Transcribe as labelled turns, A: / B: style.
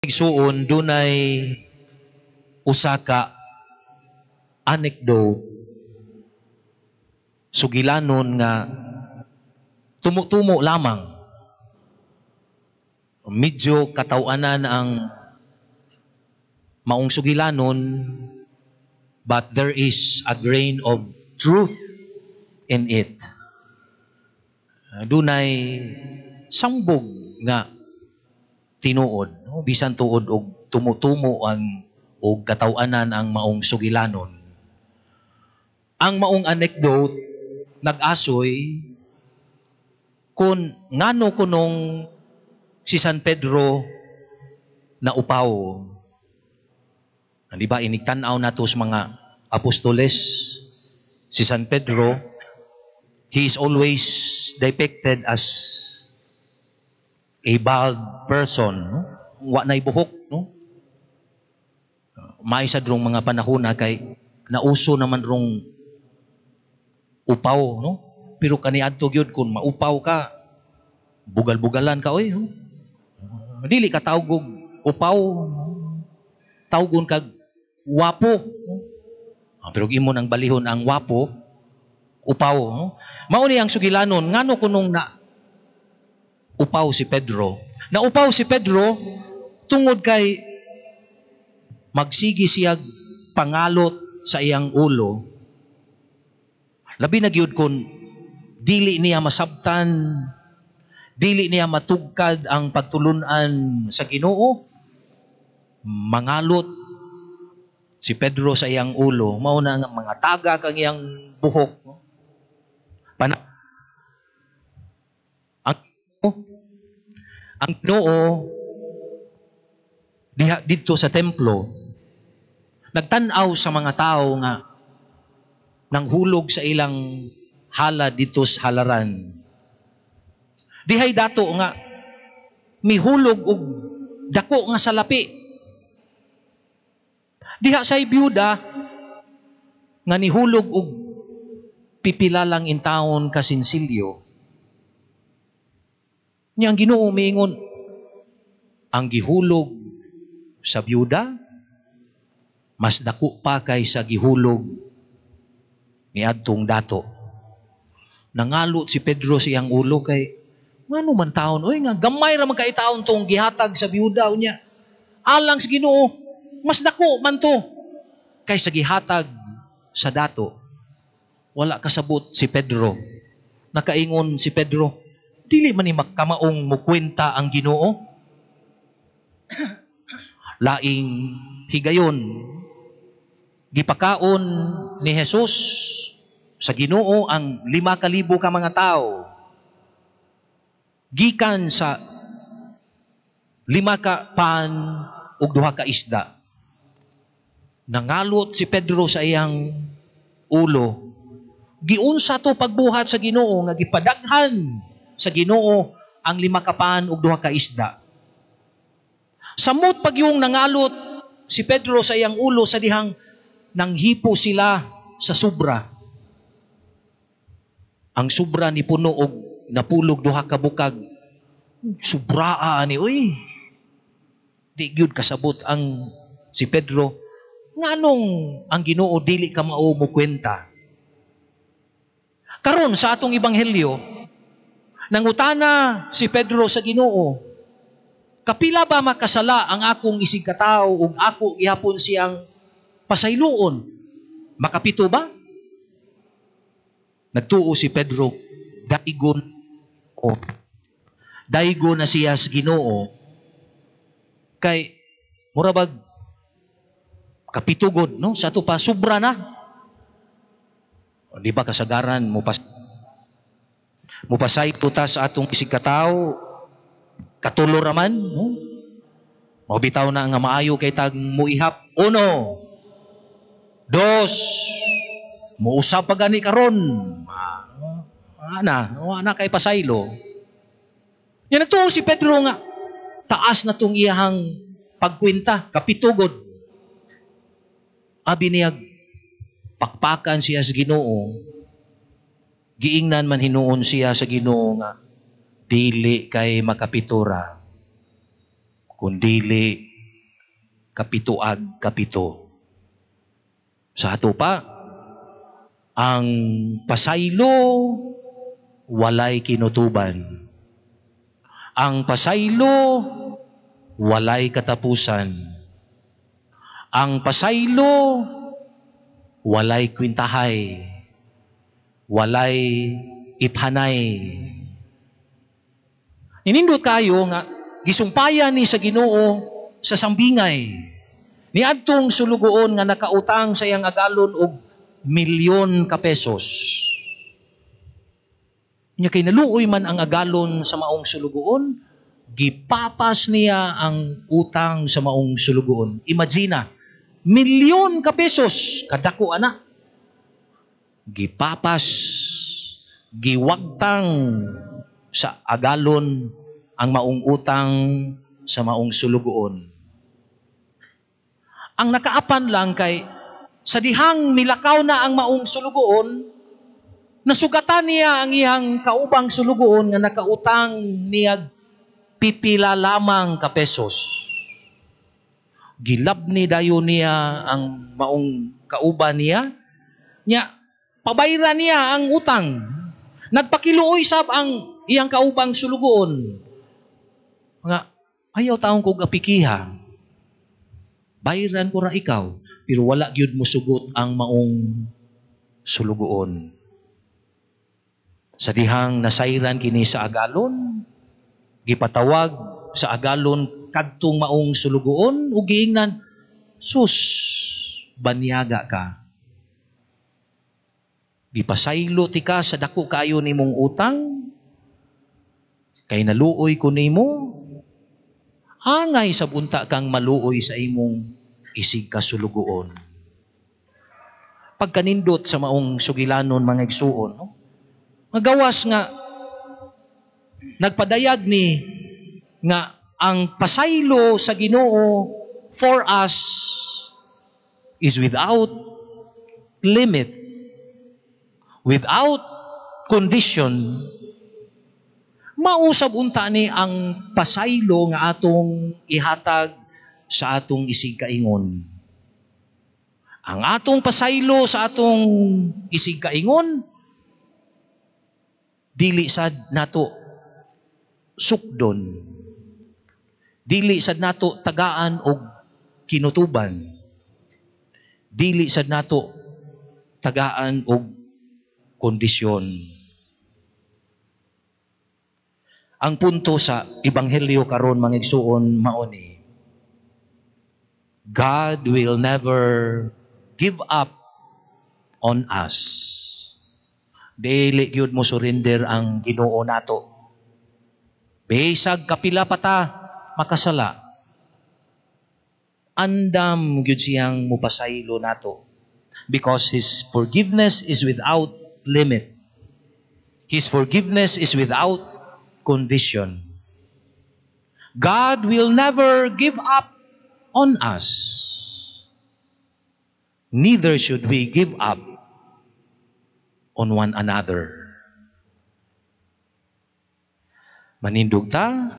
A: Suon dunay usa ka anecdote sugilanon nga tumo-tumo lamang. Medyo katawanan ang maong sugilanon, but there is a grain of truth in it. Dunay sambog nga tinuod, no? Bisan tuod og tumutumo ang og katawanan ang maong sugilanon. Ang maong anecdote nag-asoy kung ngano kunong si San Pedro na upaw. Di ba inigtanaw nato sa mga apostoles, si San Pedro, he is always depicted as a bald person, no? Wa na'y buhok, no? Maisa drong mga panahon na kay nauso naman rong upaw, no? Pero kaniadto gyud kun maupaw ka, bugal-bugalan ka oy, no? Dili ka tawgog upaw, tawgon kag wapo, no? Pero imo nang balihon ang wapo, upaw, no? Mao ni ang sugilanon ngano kunong na upaw si Pedro. Naupaw si Pedro tungod kay magsigi siya pangalot sa iyang ulo. Labi na gyud kun dili niya masabtan, dili niya matugkad ang pagtulunan sa Ginoo. Mangalot si Pedro sa iyang ulo, mao na nga mga tagak ang iyang buhok. Ang Ginoo diha didto sa templo nagtan-aw sa mga tao nga nanghulog sa ilang hala dito sa halaran. Dihay dato nga mihulog og dako nga salapi. Diha say byuda nga nihulog og pipila lang in taon ka sinsilyo. Niyang Ginoo miingon, ang gihulog sa byuda mas dako pa kaysa gihulog ni adtong dato. Nangalot si Pedro siyang ulo kay ngano man taon oy nga gamay ra man kay taon tong gihatag sa byuda unya. Alang sa Ginoo mas dako man to kaysa gihatag sa dato. Wala kasabot si Pedro. Nakaingon si Pedro, dili man ni makamaong mukwenta ang Ginoo. Laing higayon gipakaon ni Jesus sa Ginoo ang 5,000 ka mga tao. Gikan sa 5 ka pan ug 2 ka isda. Nangalot si Pedro sa iyang ulo. Giunsa to pagbuhat sa Ginoo nga gipadaghan sa Ginoo ang 5 ka pan ug 2 ka isda. Samot pag yung nangalot si Pedro sa iyang ulo sa dihang nanghipo sila sa sobra. Ang sobra ni puno og napulog 2 ka bukag. Sobraa ni oy. Di gyud kasabot ang si Pedro. Nganong ang Ginoo dili ka mao mo kwenta? Karon sa atong ebanghelyo, nangutana si Pedro sa Ginoo, kapila ba makasala ang akong isig katao ug ako gihapon siyang pasayloon? Makapito ba? Nagtuo si Pedro, daigon na siya sa Ginoo kay murabag kapitugod, no? Sa ato pa sobra na. Di ba kasagaran mo pasay puta sa atong isig katao katulo raman, no? Mabitaw na nga maayo kay tag muihap. 1, 2, muusap pa gani karon. Ana kay pasaylo. Yan nagtuo si Pedro nga taas na tong iyahang pagkwenta, kapitugod. Abi niya pakpakan siya sa Ginoo. Giingnan man hinuon siya sa Ginoo nga dili kay makapitura kundili kapito. Sa ato pa, ang pasaylo walay kinutuban. Ang pasaylo walay katapusan. Ang pasaylo walay kwintahay. Walay iphanay. Ninindot kayo nga gisumpayan ni sa Ginoo sa sambingay. Niadtong sulugoon nga nakautang sa iyang agalon og milyon ka pesos. Nya kay naluoy man ang agalon sa maong sulugoon, gipapas niya ang utang sa maong sulugoon. Imagina, milyon ka pesos kadako ana. Gipapas, giwagtang sa agalon ang maong utang sa maong sulugoon. Ang nakaapan lang kay sa dihang nilakaw na ang maong sulugoon, nasugatan niya ang iyang kaubang sulugoon nga nakautang niya pipila lamang ka pesos. Gilabni dayon niya ang maong kauban niya, nya pabayran niya ang utang. Nagpakiluoy sab ang iyang kaubang sulugoon. Nga, ayaw taong kong apikiha. Bayran ko ra ikaw, pero wala gyud mo sugot ang maong sulugoon. Sa dihang nasayran kini sa agalon, gipatawag sa agalon kadtong maong sulugoon ug giingnan, sus, banyaga ka. Gipasaylo ti ka sa dako kayo nimong utang, kay naluoy ko nimo, angay sa bunta kang maluoy sa imong isig kasulugoon. Pagkanindot sa maong sugilanon mga igsuon, no? Magawas nga nagpadayag ni nga ang pasaylo sa Ginoo for us is without limit, without condition. Mausab unta ni ang pasaylo nga atong ihatag sa atong isig kaingon. Ang atong pasaylo sa atong isig kaingon, dili sad nato sukdon. Dili sad nato tagaan og kinutuban. Dili sad nato tagaan og kondisyon. Ang punto sa ebanghelyo karon mga igsuon mao ni, God will never give up on us. Dili gyud mo surrender ang Ginoo nato. Bisag kapila pa ta makasala, andam gyud siyang mupasaylo nato, because His forgiveness is without limit. His forgiveness is without condition. God will never give up on us. Neither should we give up on one another. Manindog ta